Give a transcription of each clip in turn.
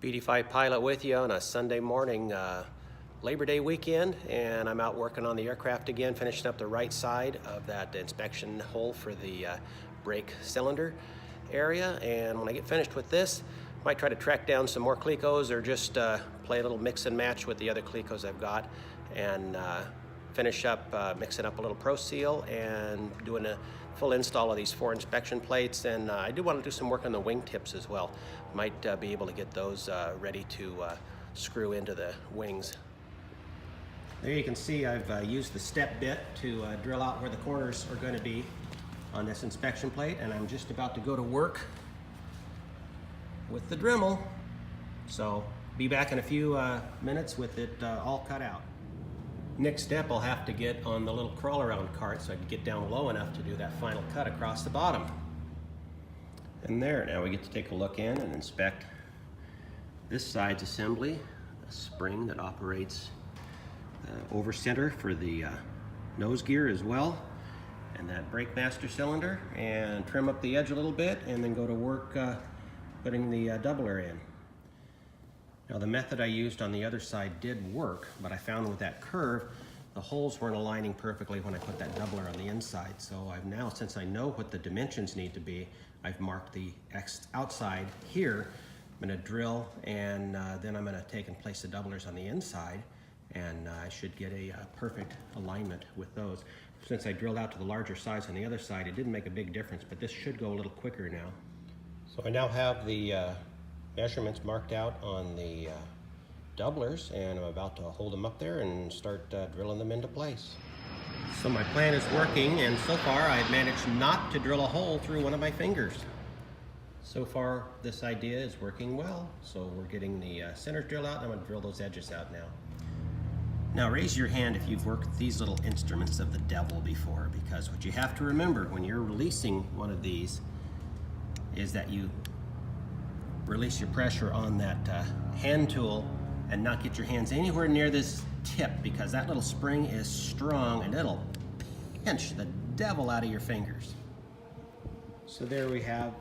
BD5 pilot with you on a Sunday morning, Labor Day weekend, and I'm out working on the aircraft again, finishing up the right side of that inspection hole for the brake cylinder area. And when I get finished with this, I might try to track down some more Clecos or just play a little mix and match with the other Clecos I've got, and finish up mixing up a little Pro Seal and doing a full install of these 4 inspection plates. And I do want to do some work on the wing tips as well. Might be able to get those ready to screw into the wings. There you can see I've used the step bit to drill out where the corners are going to be on this inspection plate, and I'm just about to go to work with the Dremel. So be back in a few minutes with it all cut out. Next step, I'll have to get on the little crawl around cart so I can get down low enough to do that final cut across the bottom. And there, now we get to take a look in and inspect this side's assembly, a spring that operates over center for the nose gear as well, and that brake master cylinder, and trim up the edge a little bit and then go to work putting the doubler in. Now the method I used on the other side did work, but I found with that curve, the holes weren't aligning perfectly when I put that doubler on the inside. So I've now, since I know what the dimensions need to be, I've marked the outside here. I'm gonna drill, and then I'm gonna take and place the doublers on the inside, and I should get a perfect alignment with those. Since I drilled out to the larger size on the other side, it didn't make a big difference, but this should go a little quicker now. So I now have the measurements marked out on the doublers, and I'm about to hold them up there and start drilling them into place. So my plan is working, and so far I've managed not to drill a hole through one of my fingers. So far this idea is working well. So we're getting the center drill out, and I'm going to drill those edges out now. Now raise your hand if you've worked with these little instruments of the devil before, because what you have to remember when you're releasing one of these is that you release your pressure on that hand tool and not get your hands anywhere near this tip, because that little spring is strong and it'll pinch the devil out of your fingers. So there we have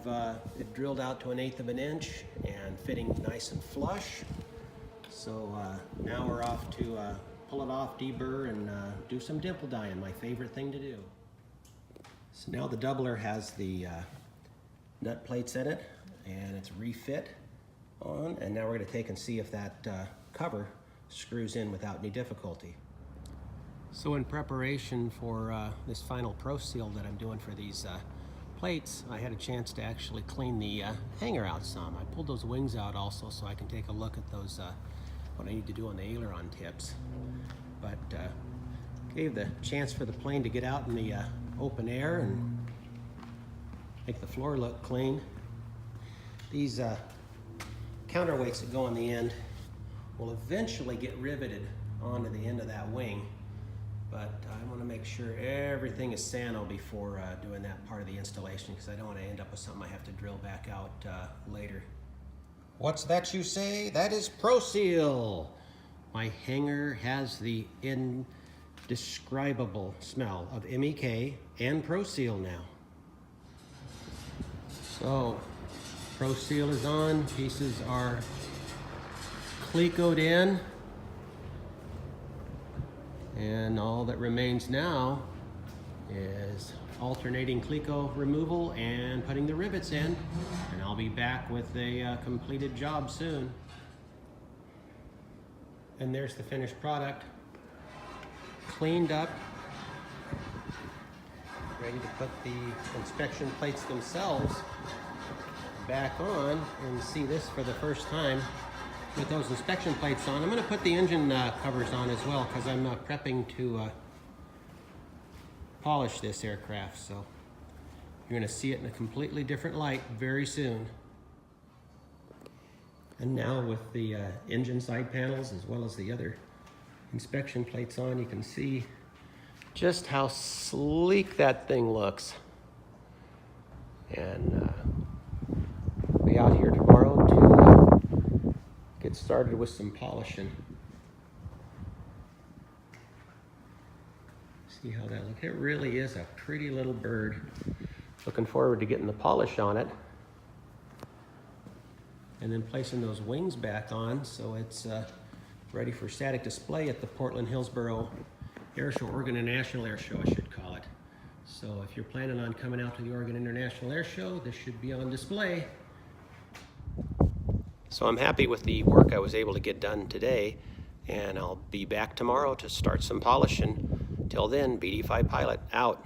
it drilled out to 1/8 of an inch and fitting nice and flush. So now we're off to pull it off, deburr, and do some dimple dyeing, my favorite thing to do. So now the doubler has the nut plates in it, and it's refit on, and now we're going to take and see if that cover screws in without any difficulty. So in preparation for this final Pro Seal that I'm doing for these plates, I had a chance to actually clean the hanger out some. I pulled those wings out also so I can take a look at those what I need to do on the aileron tips, but gave the chance for the plane to get out in the open air and make the floor look clean. These counterweights that go on the end will eventually get riveted onto the end of that wing, but I want to make sure everything is sano before doing that part of the installation, because I don't want to end up with something I have to drill back out later. What's that you say? That is Pro Seal. My hanger has the indescribable smell of MEK and Pro Seal now. So Pro Seal is on, pieces are Clecoed in, and all that remains now is alternating Cleco removal and putting the rivets in, and I'll be back with a completed job soon. And there's the finished product, cleaned up, ready to put the inspection plates themselves back on and see this for the first time with those inspection plates on. I'm going to put the engine covers on as well, because I'm prepping to polish this aircraft, so you're going to see it in a completely different light very soon. And now with the engine side panels as well as the other inspection plates on, you can see just how sleek that thing looks. And be out here tomorrow to get started with some polishing. See how that looks? It really is a pretty little bird. Looking forward to getting the polish on it. and then placing those wings back on so it's ready for static display at the Portland Hillsborough Air Show, Oregon International Air Show, I should call it. So if you're planning on coming out to the Oregon International Air Show, this should be on display. So I'm happy with the work I was able to get done today, and I'll be back tomorrow to start some polishing. Till then, BD5 Pilot out.